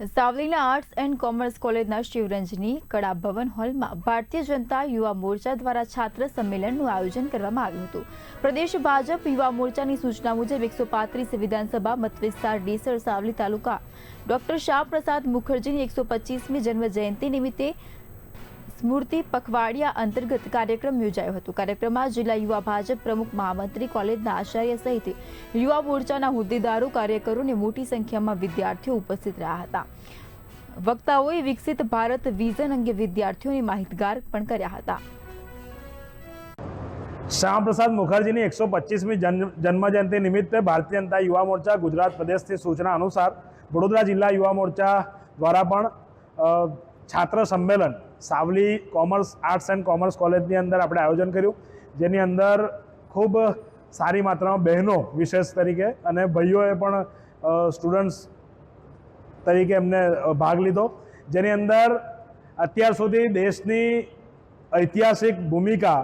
સાવલીના arts and commerce કોલેજના શિવરંજની કળા ભવન હોલમાં ભારતીય જનતા યુવા મોરચા દ્વારા છાત્ર સંમેલનનું આયોજન કરવામાં આવ્યું હતું। પ્રદેશ ભાજપ યુવા મોરચાની સૂચના મુજબ 135 વિધાનસભા મતવિસ્તાર ડીસર સાવલી તાલુકા ડોક્ટર શ્યામપ્રસાદ મુખર્જીની 125મી જન્મ જયંતિ નિમિત્તે સ્મૃતિ પખવાડિયા અંતર્ગત કાર્યક્રમ યોજાયો હતો। કાર્યક્રમમાં જિલ્લા યુવા ભાજપ પ્રમુખ મહામંત્રી કોલેજના આચાર્ય સહિત યુવા મોરચાના હોદ્દેદારો કાર્યકરો અને મોટી સંખ્યામાં વિદ્યાર્થીઓ ઉપસ્થિત રહ્યા હતા। વક્તાઓએ વિકસિત ભારત વિઝન અંગે વિદ્યાર્થીઓને માહિતગાર પણ કર્યા હતા। શ્યામપ્રસાદ મુખર્જીની 125મી જન્મજયંતિ નિમિત્તે ભારતીય જનતા યુવા મોરચા ગુજરાત પ્રદેશની સૂચના અનુસાર વડોદરા જિલ્લા યુવા મોરચા દ્વારા પણ છાત્ર સંમેલન સાવલી આર્ટ્સ એન્ડ કોમર્સ કોલેજની અંદર આપણે આયોજન કર્યું, જેની અંદર ખૂબ સારી માત્રામાં બહેનો વિશેષ તરીકે અને ભાઈઓએ પણ સ્ટુડન્ટ્સ તરીકે એમને ભાગ લીધો, જેની અંદર અત્યાર સુધી દેશની ઐતિહાસિક ભૂમિકા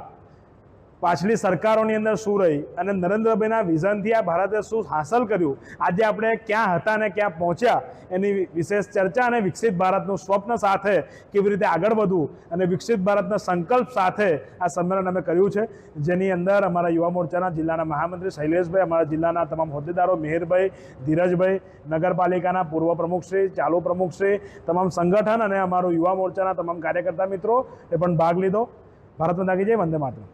પાછલી સરકારોની અંદર શું રહી અને નરેન્દ્રભાઈના વિઝનથી આ ભારતે શું હાંસલ કર્યું, આજે આપણે ક્યાં હતા અને ક્યાં પહોંચ્યા એની વિશેષ ચર્ચા અને વિકસિત ભારતનું સ્વપ્ન સાથે કેવી રીતે આગળ વધવું અને વિકસિત ભારતના સંકલ્પ સાથે આ સંમેલન અમે કર્યું છે, જેની અંદર અમારા યુવા મોરચાના જિલ્લાના મહામંત્રી શૈલેષભાઈ, અમારા જિલ્લાના તમામ હોદ્દેદારો મિહિરભાઈ, ધીરજભાઈ, નગરપાલિકાના પૂર્વ પ્રમુખશ્રી, ચાલુ પ્રમુખશ્રી, તમામ સંગઠન અને અમારું યુવા મોરચાના તમામ કાર્યકર્તા મિત્રો એ પણ ભાગ લીધો। ભારત માતા કી જય, વંદે માતરમ।